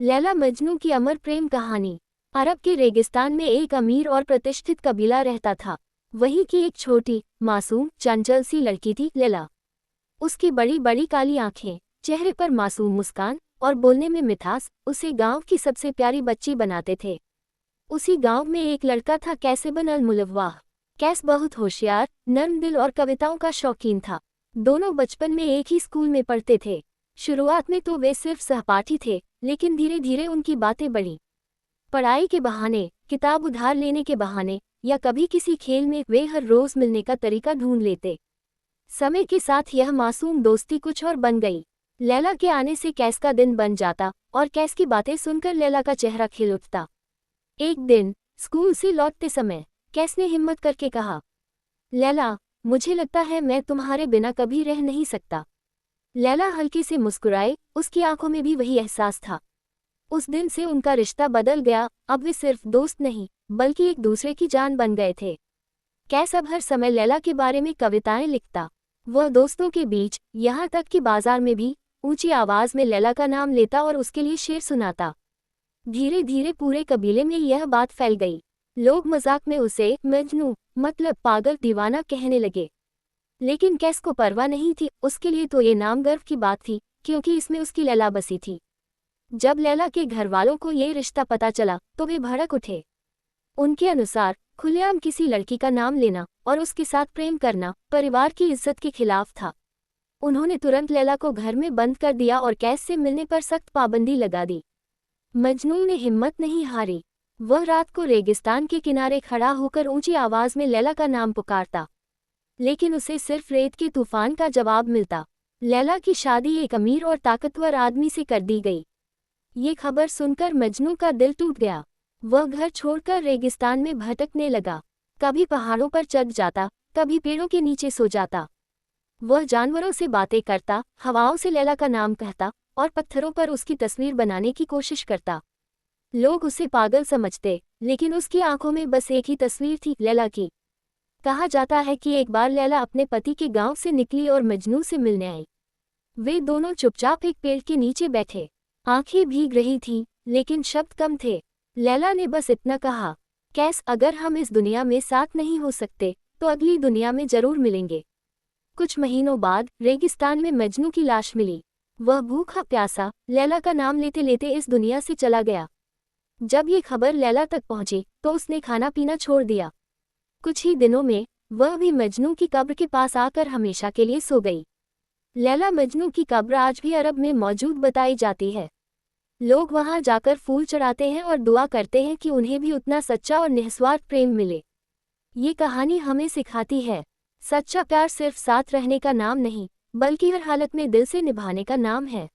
लैला मजनू की अमर प्रेम कहानी। अरब के रेगिस्तान में एक अमीर और प्रतिष्ठित कबीला रहता था। वहीं की एक छोटी, मासूम, चंचल सी लड़की थी लैला। उसकी बड़ी बड़ी काली आंखें, चेहरे पर मासूम मुस्कान और बोलने में मिठास उसे गांव की सबसे प्यारी बच्ची बनाते थे। उसी गांव में एक लड़का था कैस इब्न अल मुलव्वाह। कैस बहुत होशियार, नर्म दिल और कविताओं का शौकीन था। दोनों बचपन में एक ही स्कूल में पढ़ते थे। शुरुआत में तो वे सिर्फ सहपाठी थे, लेकिन धीरे धीरे उनकी बातें बढ़ीं। पढ़ाई के बहाने, किताब उधार लेने के बहाने या कभी किसी खेल में वे हर रोज मिलने का तरीका ढूंढ लेते। समय के साथ यह मासूम दोस्ती कुछ और बन गई। लैला के आने से कैस का दिन बन जाता और कैस की बातें सुनकर लैला का चेहरा खिल उठता। एक दिन स्कूल से लौटते समय कैस ने हिम्मत करके कहा, लैला, मुझे लगता है मैं तुम्हारे बिना कभी रह नहीं सकता। लैला हल्के से मुस्कुराए, उसकी आंखों में भी वही एहसास था। उस दिन से उनका रिश्ता बदल गया। अब वे सिर्फ दोस्त नहीं, बल्कि एक दूसरे की जान बन गए थे। कैस अब हर समय लैला के बारे में कविताएं लिखता। वह दोस्तों के बीच, यहाँ तक कि बाजार में भी, ऊंची आवाज में लैला का नाम लेता और उसके लिए शेर सुनाता। धीरे धीरे पूरे कबीले में यह बात फैल गई। लोग मजाक में उसे मजनू, मतलब पागल दीवाना, कहने लगे। लेकिन कैस को परवाह नहीं थी। उसके लिए तो ये नाम गर्व की बात थी, क्योंकि इसमें उसकी लैला बसी थी। जब लैला के घरवालों को ये रिश्ता पता चला तो वे भड़क उठे। उनके अनुसार खुलेआम किसी लड़की का नाम लेना और उसके साथ प्रेम करना परिवार की इज्जत के खिलाफ था। उन्होंने तुरंत लैला को घर में बंद कर दिया और कैस से मिलने पर सख्त पाबंदी लगा दी। मजनू ने हिम्मत नहीं हारी। वह रात को रेगिस्तान के किनारे खड़ा होकर ऊंची आवाज में लैला का नाम पुकारता, लेकिन उसे सिर्फ रेत के तूफान का जवाब मिलता। लैला की शादी एक अमीर और ताकतवर आदमी से कर दी गई। ये खबर सुनकर मजनू का दिल टूट गया। वह घर छोड़कर रेगिस्तान में भटकने लगा। कभी पहाड़ों पर चढ़ जाता, कभी पेड़ों के नीचे सो जाता। वह जानवरों से बातें करता, हवाओं से लैला का नाम कहता और पत्थरों पर उसकी तस्वीर बनाने की कोशिश करता। लोग उसे पागल समझते, लेकिन उसकी आंखों में बस एक ही तस्वीर थी, लैला की। कहा जाता है कि एक बार लैला अपने पति के गांव से निकली और मजनू से मिलने आई। वे दोनों चुपचाप एक पेड़ के नीचे बैठे। आंखें भीग रही थीं, लेकिन शब्द कम थे। लैला ने बस इतना कहा, कैस, अगर हम इस दुनिया में साथ नहीं हो सकते तो अगली दुनिया में जरूर मिलेंगे। कुछ महीनों बाद रेगिस्तान में मजनू की लाश मिली। वह भूखा प्यासा लैला का नाम लेते लेते इस दुनिया से चला गया। जब ये खबर लैला तक पहुंची तो उसने खाना पीना छोड़ दिया। कुछ ही दिनों में वह भी मजनू की कब्र के पास आकर हमेशा के लिए सो गई। लैला मजनू की कब्र आज भी अरब में मौजूद बताई जाती है। लोग वहां जाकर फूल चढ़ाते हैं और दुआ करते हैं कि उन्हें भी उतना सच्चा और निस्वार्थ प्रेम मिले। ये कहानी हमें सिखाती है, सच्चा प्यार सिर्फ साथ रहने का नाम नहीं, बल्कि हर हालत में दिल से निभाने का नाम है।